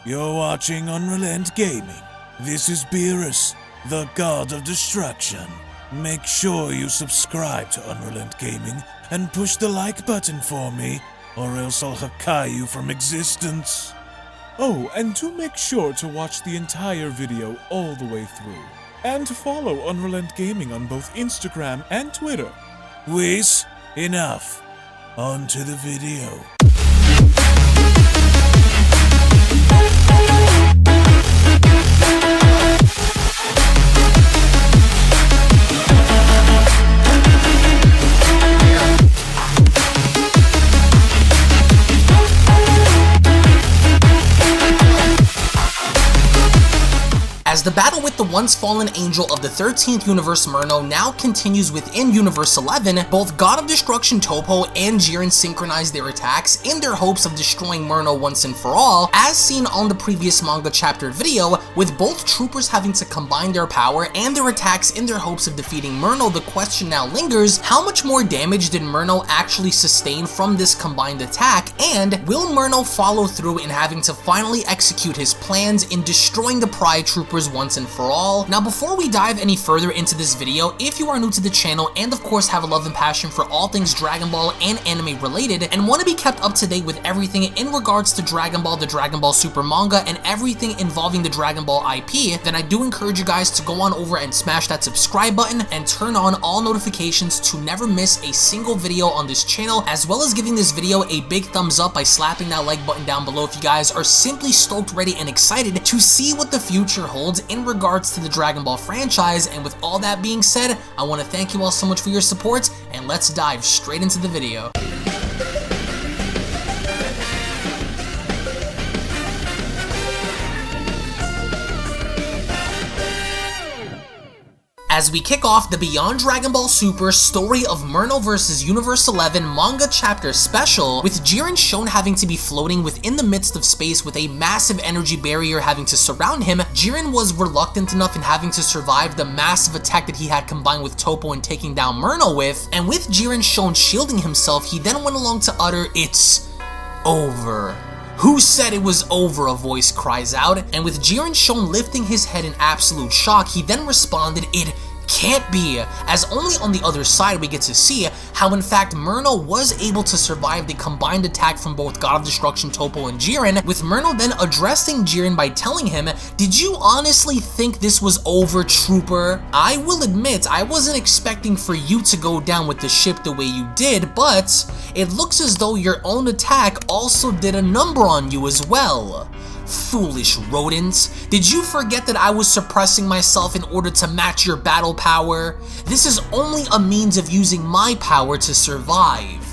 You're watching UnrealEntGaming. This is Beerus, the god of destruction. Make sure you subscribe to UnrealEntGaming and push the like button for me, or else I'll Hakai you from existence. Oh, and do make sure to watch the entire video all the way through. And to follow UnrealEntGaming on both Instagram and Twitter. Whiz, enough. On to the video. As the battle with the once fallen angel of the 13th universe Merno now continues within Universe 11, both God of Destruction Toppo and Jiren synchronize their attacks in their hopes of destroying Merno once and for all, as seen on the previous manga chapter video, with both troopers having to combine their power and their attacks in their hopes of defeating Merno. The question now lingers, how much more damage did Merno actually sustain from this combined attack, and will Merno follow through in having to finally execute his plans in destroying the Pride troopers once and for all? Now, before we dive any further into this video, if you are new to the channel and of course have a love and passion for all things Dragon Ball and anime related, and want to be kept up to date with everything in regards to Dragon Ball, the Dragon Ball Super manga, and everything involving the Dragon Ball IP, then I do encourage you guys to go on over and smash that subscribe button and turn on all notifications to never miss a single video on this channel, as well as giving this video a big thumbs up by slapping that like button down below if you guys are simply stoked, ready, and excited to see what the future holds in regards to the Dragon Ball franchise. And with all that being said, I want to thank you all so much for your support, and let's dive straight into the video. As we kick off the Beyond Dragon Ball Super Story of Merno vs. Universe 11 manga chapter special, with Jiren shown having to be floating within the midst of space with a massive energy barrier having to surround him. Jiren was reluctant enough in having to survive the massive attack that he had combined with Toppo and taking down Merno with, and with Jiren shown shielding himself, he then went along to utter, "It's over." "Who said it was over?" a voice cries out, and with Jiren shown lifting his head in absolute shock, he then responded, "It can't be," as only on the other side we get to see how in fact Merno was able to survive the combined attack from both God of Destruction Toppo and Jiren, with Merno then addressing Jiren by telling him, "Did you honestly think this was over, trooper? I will admit I wasn't expecting for you to go down with the ship the way you did, but it looks as though your own attack also did a number on you as well. Foolish rodents, did you forget that I was suppressing myself in order to match your battle power? This is only a means of using my power to survive.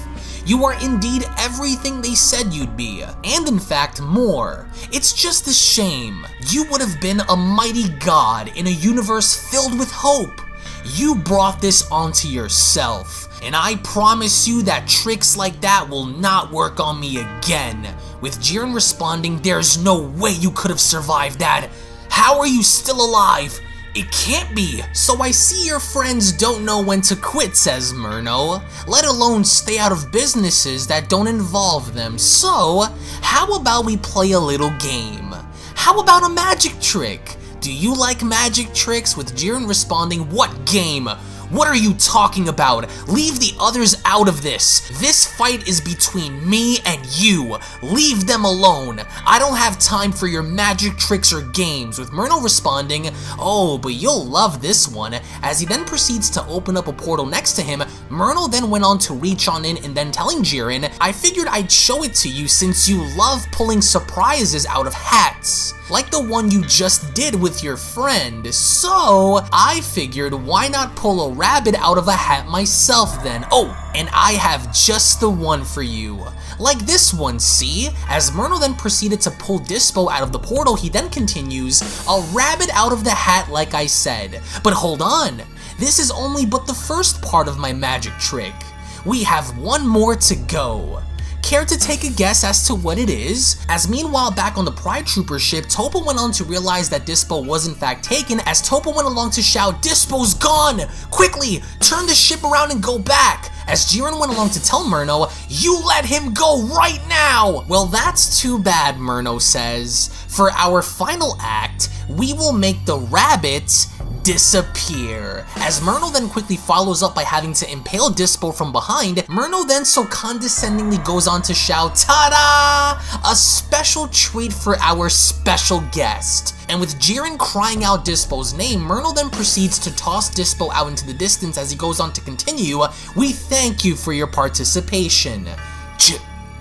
You are indeed everything they said you'd be, and in fact more. It's just a shame. You would have been a mighty god in a universe filled with hope. You brought this onto yourself, and I promise you that tricks like that will not work on me again." With Jiren responding, "There's no way you could have survived that. How are you still alive? It can't be." "So I see your friends don't know when to quit," says Merno, "let alone stay out of businesses that don't involve them. So, how about we play a little game? How about a magic trick? Do you like magic tricks?" With Jiren responding, "What game? What are you talking about? Leave the others out of this. This fight is between me and you. Leave them alone. I don't have time for your magic tricks or games." With Merno responding, "Oh, but you'll love this one." As he then proceeds to open up a portal next to him, Merno then went on to reach on in and then telling Jiren, "I figured I'd show it to you since you love pulling surprises out of hats, like the one you just did with your friend. So I figured, why not pull a rabbit out of a hat myself then? Oh, and I have just the one for you. Like this one, see?" As Merno then proceeded to pull Dispo out of the portal, he then continues, "A rabbit out of the hat like I said. But hold on, this is only but the first part of my magic trick. We have one more to go. Care to take a guess as to what it is?" As meanwhile back on the Pride Trooper ship, Toppo went on to realize that Dispo was in fact taken, as Toppo went along to shout, "Dispo's gone! Quickly, turn the ship around and go back!" As Jiren went along to tell Merno, "You let him go right now!" "Well, that's too bad," Merno says. For our final act, we will make the rabbit disappear. As Merno then quickly follows up by having to impale Dispo from behind, Merno then so condescendingly goes on to shout, "Ta-da! A special treat for our special guest." And with Jiren crying out Dispo's name, Merno then proceeds to toss Dispo out into the distance as he goes on to continue, "We thank you for your participation."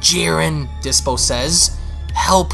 Jiren, Dispo says, "Help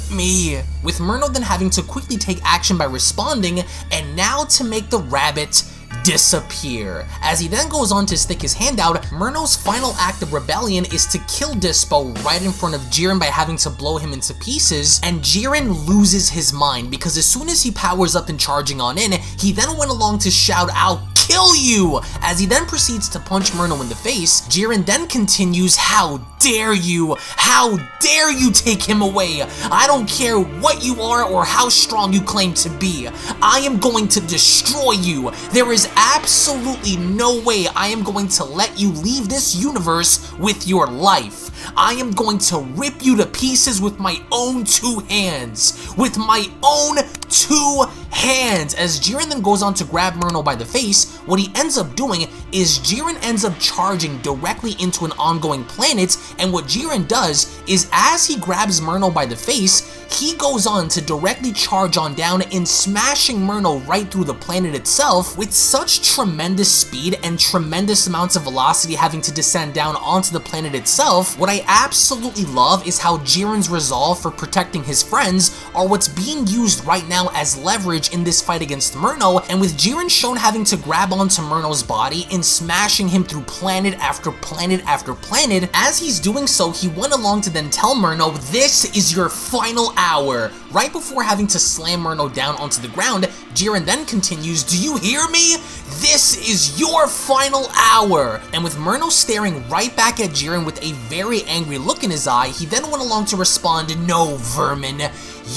me," with Merno then having to quickly take action by responding, "And now to make the rabbit disappear." As he then goes on to stick his hand out, Merno's final act of rebellion is to kill Dispo right in front of Jiren by having to blow him into pieces, and Jiren loses his mind because as soon as he powers up and charging on in, he then went along to shout, "I'll kill you!" As he then proceeds to punch Merno in the face, Jiren then continues, "How dare you? How dare you take him away? I don't care what you are or how strong you claim to be. I am going to destroy you. There is absolutely no way I am going to let you leave this universe with your life. I am going to rip you to pieces with my own 2 hands. With my own 2 hands." As Jiren then goes on to grab Merno by the face, what he ends up doing is Jiren ends up charging directly into an ongoing planet, and what Jiren does is as he grabs Merno by the face, he goes on to directly charge on down and smashing Merno right through the planet itself with such tremendous speed and tremendous amounts of velocity having to descend down onto the planet itself. What I absolutely love is how Jiren's resolve for protecting his friends are what's being used right now as leverage in this fight against Merno, and with Jiren shown having to grab onto Merno's body and smashing him through planet after planet after planet. As he's doing so, he went along to then tell Merno, "This is your final hour." Right before having to slam Merno down onto the ground, Jiren then continues, "Do you hear me? This is your final hour." And with Merno staring right back at Jiren with a very angry look in his eye, he then went along to respond, "No, vermin.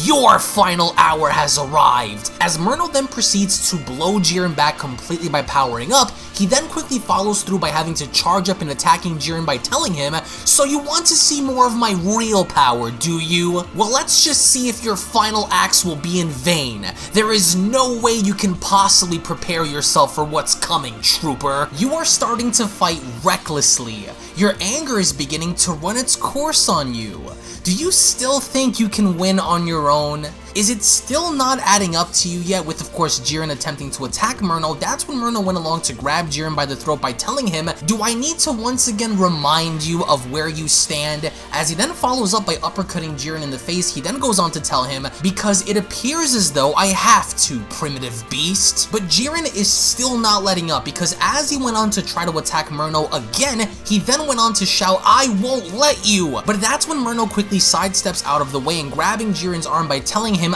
Your final hour has arrived." As Merno then proceeds to blow Jiren back completely by powering up, he then quickly follows through by having to charge up and attacking Jiren by telling him, "So you want to see more of my real power, do you? Well, let's just see if your final acts will be in vain. There is no way you can possibly prepare yourself for what's coming, trooper. You are starting to fight recklessly. Your anger is beginning to run its course on you. Do you still think you can win on your own? Is it still not adding up to you yet?" With of course Jiren attempting to attack Merno, that's when Merno went along to grab Jiren by the throat by telling him, "Do I need to once again remind you of where you stand?" As he then follows up by uppercutting Jiren in the face, he then goes on to tell him, "Because it appears as though I have to, primitive beast." But Jiren is still not letting up because as he went on to try to attack Merno again, he then went on to shout, "I won't let you!" But that's when Merno quickly sidesteps out of the way and grabbing Jiren's arm by telling him,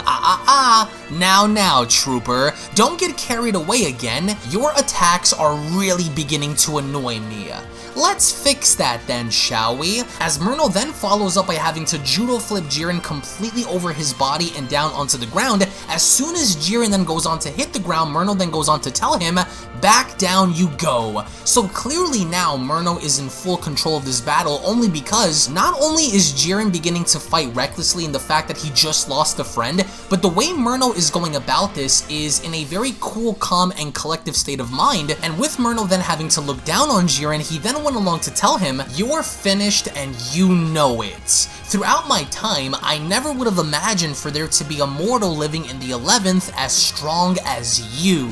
Now, trooper, don't get carried away again. Your attacks are really beginning to annoy me. Let's fix that then, shall we?" As Merno then follows up by having to judo flip Jiren completely over his body and down onto the ground. As soon as Jiren then goes on to hit the ground, Merno then goes on to tell him, "Back down you go." So clearly now Merno is in full control of this battle, only because not only is Jiren beginning to fight recklessly in the fact that he just lost a friend, but the way Merno is going about this is in a very cool, calm, and collective state of mind. And with Merno then having to look down on Jiren, he then went along to tell him, "You're finished and you know it. Throughout my time, I never would have imagined for there to be a mortal living in the 11th as strong as you.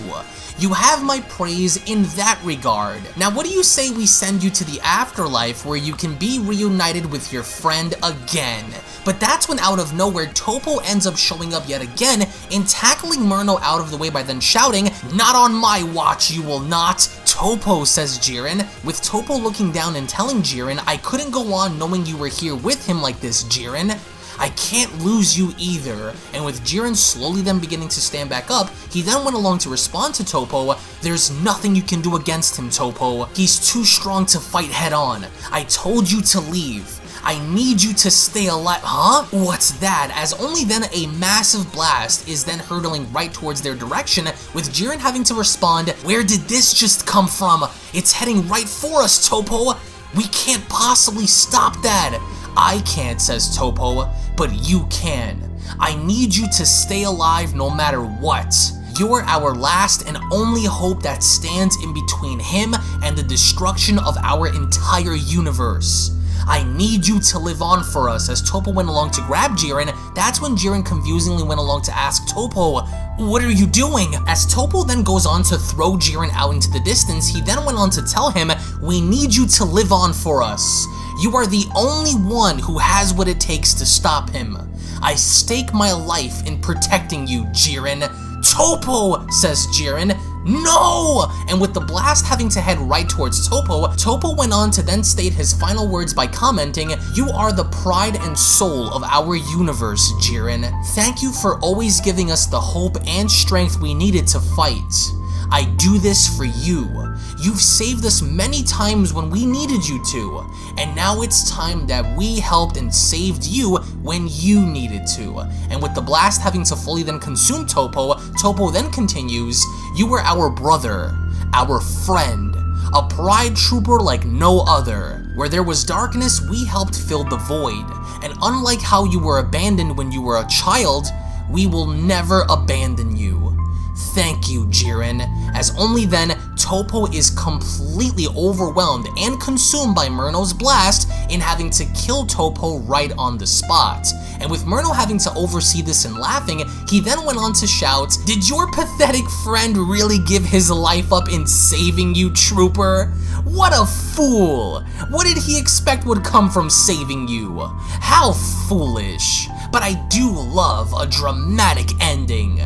You have my praise in that regard. Now what do you say we send you to the afterlife where you can be reunited with your friend again?" But that's when out of nowhere Toppo ends up showing up yet again and tackling Merno out of the way by then shouting, "Not on my watch, you will not." "Toppo," says Jiren, with Toppo looking down and telling Jiren, "I couldn't go on knowing you were here with him like this, Jiren. I can't lose you either." And with Jiren slowly then beginning to stand back up, he then went along to respond to Toppo, "There's nothing you can do against him, Toppo. He's too strong to fight head on. I told you to leave. I need you to stay alive." Huh? What's that? As only then a massive blast is then hurtling right towards their direction, with Jiren having to respond, "Where did this just come from? It's heading right for us, Toppo. We can't possibly stop that." "I can't," says Toppo, "but you can. I need you to stay alive no matter what. You're our last and only hope that stands in between him and the destruction of our entire universe. I need you to live on for us. As Toppo went along to grab Jiren, that's when Jiren confusingly went along to ask Toppo, what are you doing? As Toppo then goes on to throw Jiren out into the distance, he then went on to tell him, we need you to live on for us. You are the only one who has what it takes to stop him. I stake my life in protecting you, Jiren. Toppo, says Jiren. No! And with the blast having to head right towards Toppo, Toppo went on to then state his final words by commenting, you are the pride and soul of our universe, Jiren. Thank you for always giving us the hope and strength we needed to fight. I do this for you. You've saved us many times when we needed you to, and now it's time that we helped and saved you when you needed to. And with the blast having to fully then consume Toppo, Toppo then continues, you were our brother, our friend, a pride trooper like no other. Where there was darkness, we helped fill the void, and unlike how you were abandoned when you were a child, we will never abandon you. Thank you, Jiren. As only then, Toppo is completely overwhelmed and consumed by Merno's blast in having to kill Toppo right on the spot. And with Merno having to oversee this and laughing, he then went on to shout, did your pathetic friend really give his life up in saving you, trooper? What a fool! What did he expect would come from saving you? How foolish! But I do love a dramatic ending.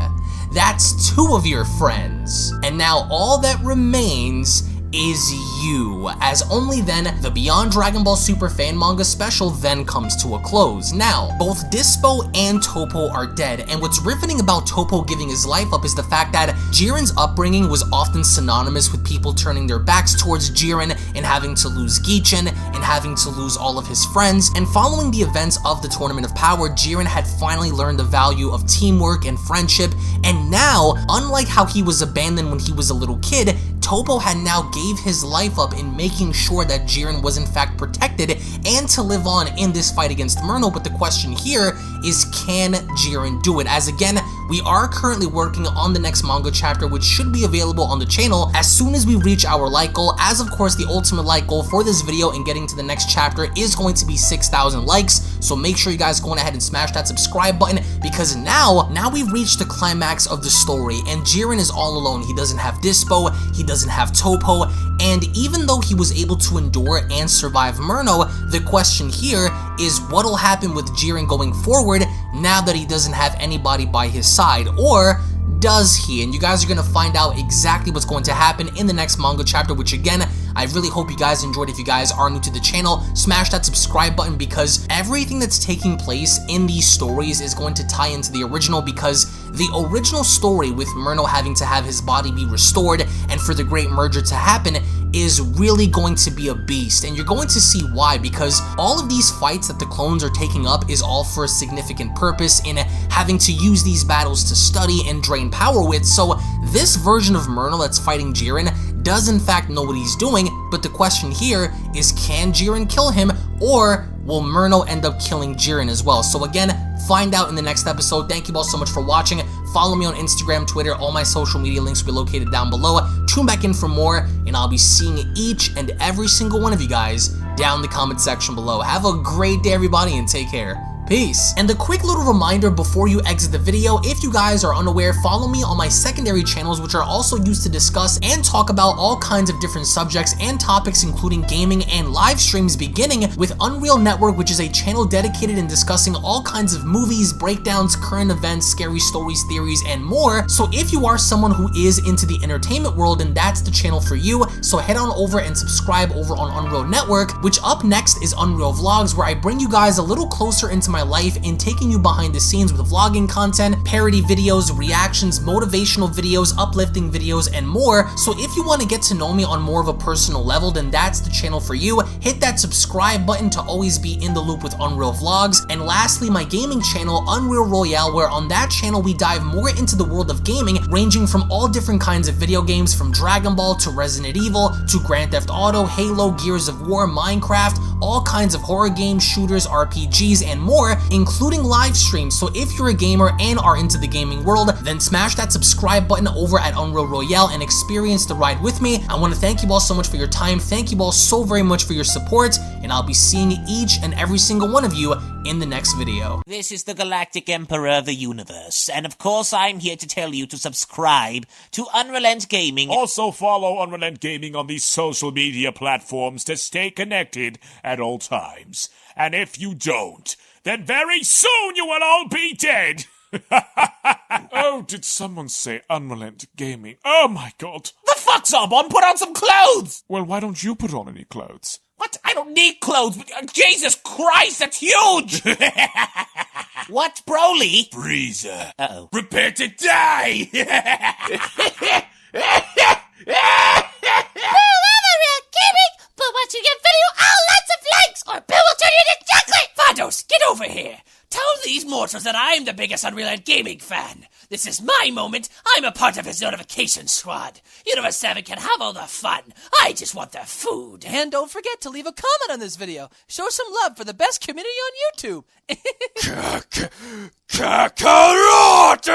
That's 2 of your friends. And now all that remains is you, as only then the Beyond Dragon Ball Super fan manga special then comes to a close. Now, both Dispo and Toppo are dead, and what's riveting about Toppo giving his life up is the fact that Jiren's upbringing was often synonymous with people turning their backs towards Jiren and having to lose Gichen and having to lose all of his friends, and following the events of the Tournament of Power, Jiren had finally learned the value of teamwork and friendship, and now, unlike how he was abandoned when he was a little kid, Toppo had now gave his life up in making sure that Jiren was in fact protected and to live on in this fight against Merno. But the question here is, can Jiren do it? As again, we are currently working on the next manga chapter, which should be available on the channel as soon as we reach our like goal. As of course, the ultimate like goal for this video and getting to the next chapter is going to be 6,000 likes. So make sure you guys go ahead and smash that subscribe button, because now we've reached the climax of the story and Jiren is all alone. He doesn't have Dispo, he doesn't have Toppo, and even though he was able to endure and survive Merno, the question here is what'll happen with Jiren going forward now that he doesn't have anybody by his side, or does he? And you guys are going to find out exactly what's going to happen in the next manga chapter, which again, I really hope you guys enjoyed. If you guys are new to the channel, smash that subscribe button, because everything that's taking place in these stories is going to tie into the original, because the original story with Merno having to have his body be restored and for the great merger to happen is really going to be a beast, and you're going to see why, because all of these fights that the clones are taking up is all for a significant purpose in having to use these battles to study and drain power with. So this version of Merno that's fighting Jiren does in fact know what he's doing, but the question here is, can Jiren kill him, or will Merno end up killing Jiren as well? So again, find out in the next episode. Thank you all so much for watching. Follow me on Instagram, Twitter, all my social media links will be located down below. Tune back in for more, and I'll be seeing each and every single one of you guys down in the comment section below. Have a great day, everybody, and take care. Peace. And a quick little reminder before you exit the video, if you guys are unaware, follow me on my secondary channels, which are also used to discuss and talk about all kinds of different subjects and topics, including gaming and live streams, beginning with Unreal Network, which is a channel dedicated in discussing all kinds of movies, breakdowns, current events, scary stories, theories, and more. So if you are someone who is into the entertainment world, then that's the channel for you. So head on over and subscribe over on Unreal Network, which up next is Unreal Vlogs, where I bring you guys a little closer into my life in taking you behind the scenes with vlogging content, parody videos, reactions, motivational videos, uplifting videos, and more. So if you want to get to know me on more of a personal level, then that's the channel for you. Hit that subscribe button to always be in the loop with Unreal Vlogs. And lastly, my gaming channel, Unreal Royale, where on that channel we dive more into the world of gaming, ranging from all different kinds of video games, from Dragon Ball to Resident Evil to Grand Theft Auto, Halo, Gears of War, Minecraft, all kinds of horror games, shooters, RPGs, and more. more, including live streams. So if you're a gamer and are into the gaming world, then smash that subscribe button over at Unreal Royale and experience the ride with me. I want to thank you all so much for your time. Thank you all so very much for your support, and I'll be seeing each and every single one of you in the next video. This is the Galactic Emperor of the Universe, and of course I'm here to tell you to subscribe to UnrealEntGaming. Also follow UnrealEntGaming on these social media platforms to stay connected at all times. And if you don't, then very soon you will all be dead! Oh, did someone say UnrealEntGaming? Oh my god. The fuck, Zarbon? Put on some clothes! Well, why don't you put on any clothes? What? I don't need clothes. Jesus Christ, that's huge! What, Broly? Freezer. Uh-oh. Prepare to die! But once you get video, lots of likes, or Bill will turn you into chocolate! Vados, get over here! Tell these mortals that I'm the biggest UnrealEntGaming fan. This is my moment. I'm a part of his notification squad. Universe 7 can have all the fun. I just want the food. And don't forget to leave a comment on this video. Show some love for the best community on YouTube. Kakarot!